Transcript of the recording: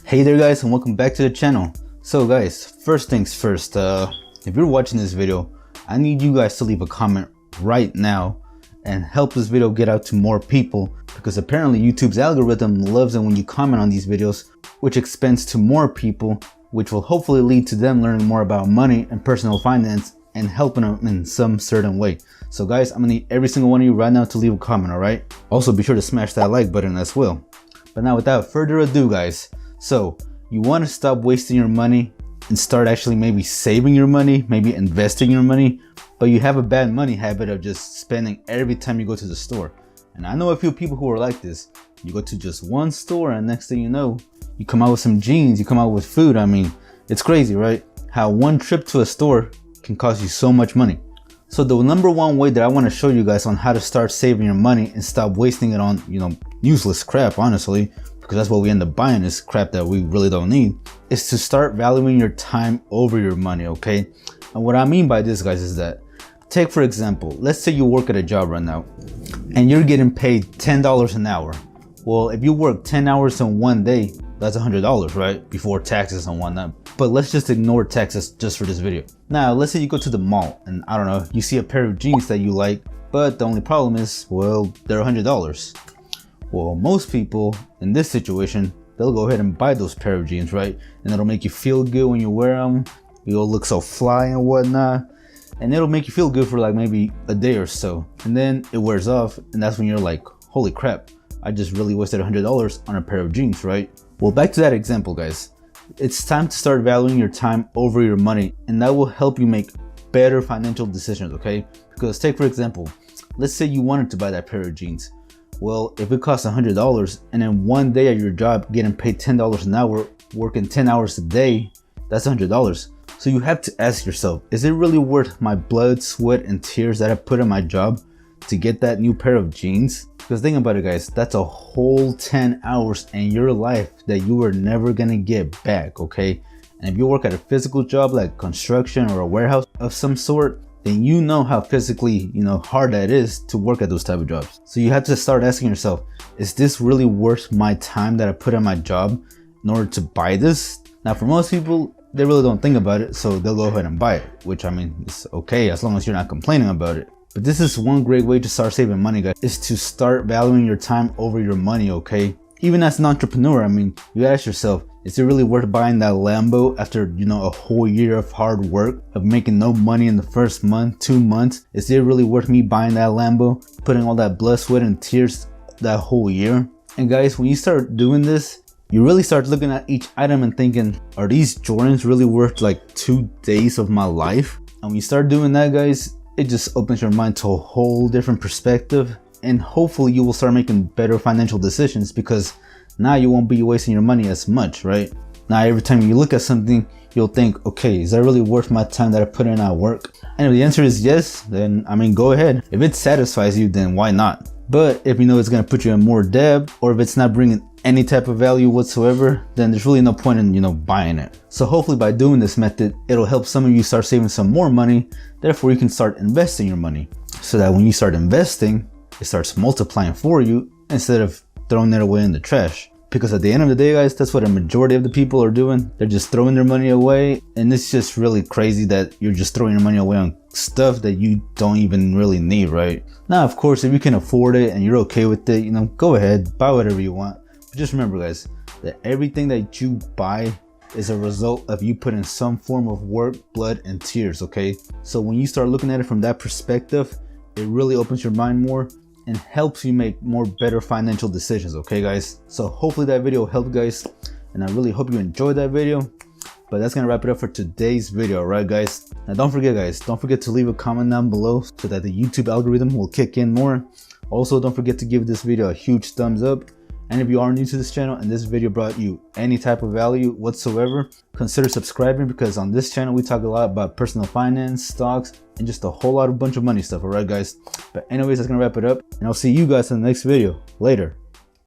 Hey there guys, and welcome back to the channel. So guys, first things first, if you're watching this video, I need you guys to leave a comment right now and help this video get out to more people, because apparently YouTube's algorithm loves it when you comment on these videos, which expands to more people, which will hopefully lead to them learning more about money and personal finance and helping them in some certain way. So guys, I'm gonna need every single one of you right now to leave a comment, alright? Also be sure to smash that like button as well. But now without further ado guys, so you want to stop wasting your money and start actually maybe saving your money, maybe investing your money, but you have a bad money habit of just spending every time you go to the store. And I know a few people who are like this. You go to just one store and next thing you know, you come out with some jeans, you come out with food. I mean, it's crazy, right? How one trip to a store can cost you so much money. So the number one way that I want to show you guys on how to start saving your money and stop wasting it on, useless crap, honestly, because that's what we end up buying, is crap that we really don't need, is to start valuing your time over your money, okay? And what I mean by this, guys, is that, take for example, let's say you work at a job right now and you're getting paid $10 an hour. Well, if you work 10 hours in one day, that's $100, right? Before taxes and whatnot. But let's just ignore taxes just for this video. Now, let's say you go to the mall and I don't know, you see a pair of jeans that you like, but the only problem is, well, they're $100. Well, most people in this situation, they'll go ahead and buy those pair of jeans, right? And it'll make you feel good when you wear them. You'll look so fly and whatnot. And it'll make you feel good for like maybe a day or so. And then it wears off, and that's when you're like, holy crap, I just really wasted $100 on a pair of jeans, right? Well, back to that example, guys. It's time to start valuing your time over your money, and that will help you make better financial decisions, okay? Because take for example, let's say you wanted to buy that pair of jeans. Well, if it costs $100 and then one day at your job getting paid $10 an hour, working 10 hours a day, that's $100. So you have to ask yourself, is it really worth my blood, sweat, and tears that I put in my job to get that new pair of jeans? Because think about it, guys, that's a whole 10 hours in your life that you are never gonna get back, okay? And if you work at a physical job like construction or a warehouse of some sort, then you know how physically, hard that is to work at those type of jobs. So you have to start asking yourself, is this really worth my time that I put in my job in order to buy this? Now, for most people, they really don't think about it, so they'll go ahead and buy it, which I mean, it's okay as long as you're not complaining about it. But this is one great way to start saving money, guys, is to start valuing your time over your money, okay? Even as an entrepreneur, I mean, you ask yourself, is it really worth buying that Lambo after, a whole year of hard work, of making no money in the first month, 2 months? Is it really worth me buying that Lambo, putting all that blood, sweat, and tears that whole year? And guys, when you start doing this, you really start looking at each item and thinking, are these Jordans really worth like 2 days of my life? And when you start doing that, guys, it just opens your mind to a whole different perspective. And hopefully you will start making better financial decisions, because now you won't be wasting your money as much, right? Now every time you look at something, you'll think, okay, is that really worth my time that I put in at work? And if the answer is yes, then I mean, go ahead. If it satisfies you, then why not? But if you know it's gonna put you in more debt, or if it's not bringing any type of value whatsoever, then there's really no point in, buying it. So hopefully by doing this method, it'll help some of you start saving some more money. Therefore, you can start investing your money, so that when you start investing, it starts multiplying for you instead of throwing it away in the trash. Because at the end of the day, guys, that's what a majority of the people are doing. They're just throwing their money away, and it's just really crazy that you're just throwing your money away on stuff that you don't even really need, right? Now, of course, if you can afford it and you're okay with it, go ahead, buy whatever you want. But just remember, guys, that everything that you buy is a result of you putting some form of work, blood, and tears, okay? So when you start looking at it from that perspective, it really opens your mind more and helps you make more better financial decisions, okay guys? So hopefully that video helped, guys, and I really hope you enjoyed that video. But that's gonna wrap it up for today's video, right guys? Now don't forget, guys, don't forget to leave a comment down below so that the YouTube algorithm will kick in more. Also, don't forget to give this video a huge thumbs up. And if you are new to this channel and this video brought you any type of value whatsoever, consider subscribing, because on this channel we talk a lot about personal finance, stocks, and just a whole bunch of money stuff, alright guys? But anyways, that's gonna wrap it up, and I'll see you guys in the next video. Later.